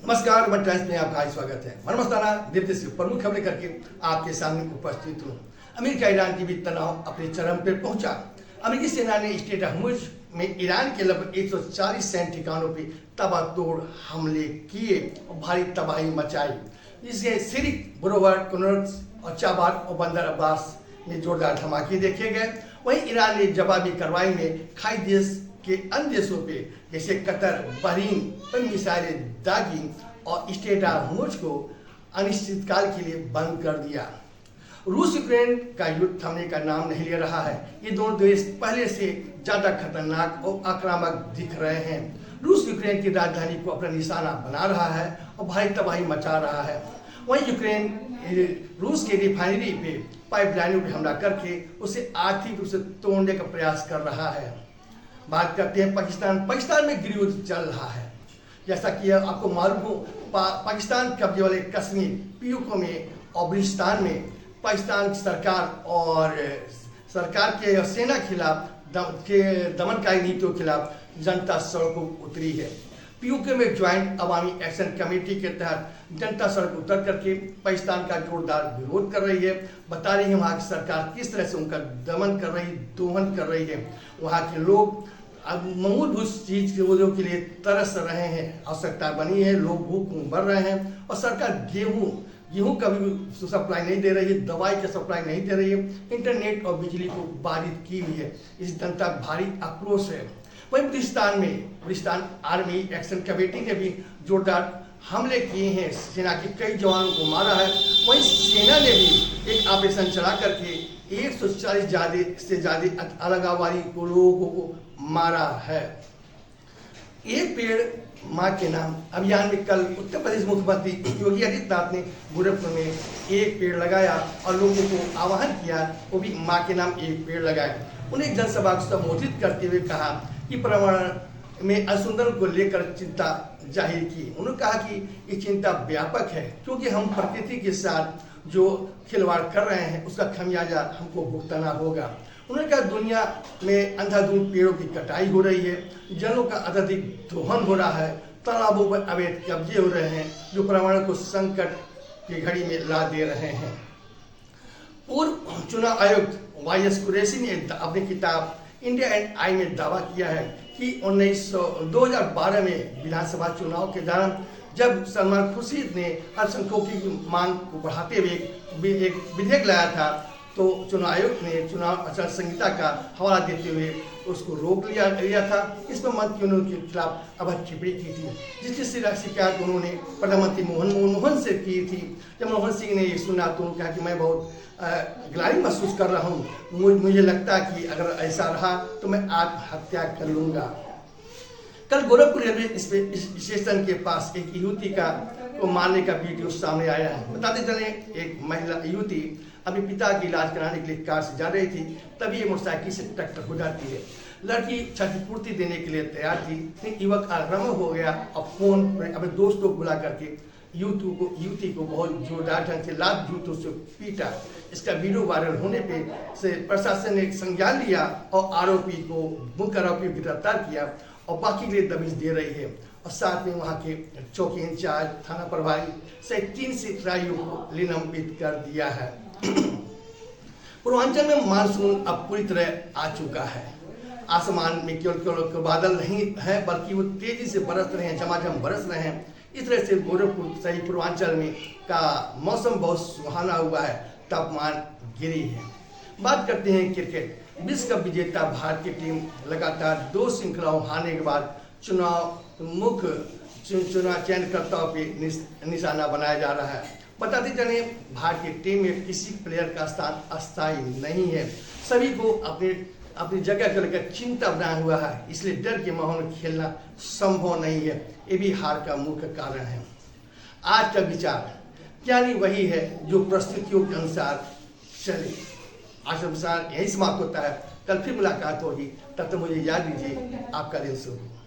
नमस्कार, one times में आपका स्वागत है। मैं मस्ताना दीप्ति से प्रमुख खबरें करके आपके सामने उपस्थित हूँ। अमेरिका ईरान के बीच तनाव अपने चरम पर पहुंचा। अमेरिकी सेना ने स्टेट होर्मुज में ईरान के लगभग 140 सैन्य ठिकानों पर ताबड़तोड़ हमले किए और भारी तबाही मचाई। जिससे सिरिक, बुरोवर, कुनर्स और चाबार और बंदर अब्बास में जोरदार धमाके देखे गए। वहीं ईरान ने जवाबी कार्रवाई में खाई देश के अन्य देशों पे जैसे कतर, बहरीन पर मिसाइलें दागी और स्टेट होर्मुज को अनिश्चितकाल के लिए बंद कर दिया। रूस यूक्रेन का युद्ध थमने का नाम नहीं ले रहा है। ये दोनों देश पहले से ज्यादा खतरनाक और आक्रामक दिख रहे हैं। रूस यूक्रेन की राजधानी को अपना निशाना बना रहा है और भारी तबाही मचा रहा है। वहीं यूक्रेन रूस की रिफाइनरी पे पाइपलाइनों पर हमला करके उसे आर्थिक रूप से तोड़ने का प्रयास कर रहा है। बात करते हैं पाकिस्तान में गृहयुद्ध चल रहा है। जैसा कि आपको मालूम हो, पाकिस्तान कब्जे वाले कश्मीर, पीओके में और बलूचिस्तान में पाकिस्तान की सरकार के सेना खिलाफ दमनकारी नीतियों के खिलाफ जनता सड़कों उतरी है। पीओके में ज्वाइंट अवामी एक्शन कमेटी के तहत जनता सड़क उतर करके पाकिस्तान का जोरदार विरोध कर रही है। बता रही है वहाँ की सरकार किस तरह से उनका दमन कर रही, दोहन कर रही है। वहाँ के लोग अब मूलभूत चीज के लिए तरस रहे हैं। आवश्यकता बनी है, लोग भूख मर रहे हैं और सरकार गेहूं का भी सप्लाई नहीं दे रही है, दवाई का सप्लाई नहीं दे रही है, इंटरनेट और बिजली को बाधित की हुई है। इस जनता भारी आक्रोश है। वहीं बलूचिस्तान आर्मी एक्शन कमेटी ने भी जोरदार हमले किए हैं, सेना के कई जवानों को मारा है। वहीं सेना ने भी एक ऑपरेशन चला करके 140 से ज्यादा अलगाववादी लोगों को मारा है। एक पेड़ माँ के नाम अभियान में कल उत्तर प्रदेश मुख्यमंत्री योगी आदित्यनाथ ने गोरखपुर में एक पेड़ लगाया और लोगों को आह्वान किया वो भी माँ के नाम एक पेड़ लगाए। उन्हें जनसभा को संबोधित करते हुए कहा कि पर्यावरण में असंतुलन को लेकर चिंता जाहिर की। उन्होंने कहा कि ये चिंता व्यापक है क्योंकि हम प्रकृति के साथ जो खिलवाड़ कर रहे हैं उसका खमियाजा हमको भुगतना होगा। उन्होंने कहा दुनिया में अंधाधुंध पेड़ों की कटाई हो रही है, जलों का अत्यधिक दोहन हो रहा है, तालाबों पर अवैध कब्जे हो रहे हैं जो पर्यावरण को संकट की घड़ी में ला दे रहे हैं। पूर्व चुनाव आयुक्त YS कुरैशी ने अपनी किताब इंडिया एंड आई में दावा किया है कि 2012 में विधानसभा चुनाव के दौरान जब सलमान खुर्शीद ने अल्पसंख्यकों की मांग को बढ़ाते हुए एक विधेयक लाया था तो चुनाव आयोग ने चुनाव आचार संहिता का हवाला देते हुए उसको रोक लिया था। इस पर मंत्रियों के खिलाफ अभद्र टिप्पणी की थी, जिसकी शिकायत उन्होंने प्रधानमंत्री मनमोहन से की थी। जब मनमोहन सिंह ने ये सुना तो उन्होंने कहा कि मैं बहुत गिलानी महसूस कर रहा हूँ, मुझे लगता है कि अगर ऐसा रहा तो मैं आत्महत्या कर लूँगा। कल गोरखपुर रेलवे स्टेशन के पास एक युवती को मारने का वीडियो सामने आया है। बताते चले, एक महिला युवती अपने पिता की इलाज कराने के लिए कार से जा रही थी, तभी ये मोटरसाइकिल से टक्कर हो जाती है। लड़की क्षतिपूर्ति देने के लिए तैयार थी, लेकिन युवक आक्रामक हो गया और फोन पर अपने दोस्तों को बुला करके युवती को बहुत जोरदार ढंग से लात जूतों से पीटा। इसका वीडियो वायरल होने पे से प्रशासन ने संज्ञान लिया और मुख्य आरोपी को गिरफ्तार किया और बाकी के लिए दबिश दे रही है। और साथ में वहाँ के चौकी इंचार्ज, थाना प्रभारी सहित 3 सिपाहियों को निलंबित कर दिया है। पूर्वांचल में मानसून अब पूरी तरह आ चुका है। आसमान में केवल बादल नहीं है बल्कि वो तेजी से बरस रहे हैं, झमाझम बरस रहे हैं। इस तरह से गोरखपुर सहित पूर्वांचल में का मौसम बहुत सुहाना हुआ है, तापमान गिरी है। बात करते हैं क्रिकेट। विश्व कप विजेता भारत की टीम लगातार 2 श्रृंखलाओं हारने के बाद चुनाव चयनकर्ताओं पे निशाना बनाया जा रहा है। बताते चले, भारतीय टीम में किसी प्लेयर का स्थान अस्थायी नहीं है। सभी को अपनी जगह को लेकर चिंता बना हुआ है, इसलिए डर के माहौल में खेलना संभव नहीं है। ये भी हार का मुख्य कारण है। आज का विचार यानी वही है जो परिस्थितियों के अनुसार चले। आज का विचार यही समाप्त होता है। कल फिर मुलाकात होगी, तब तक मुझे याद दीजिए। आपका दिन शुभ हो।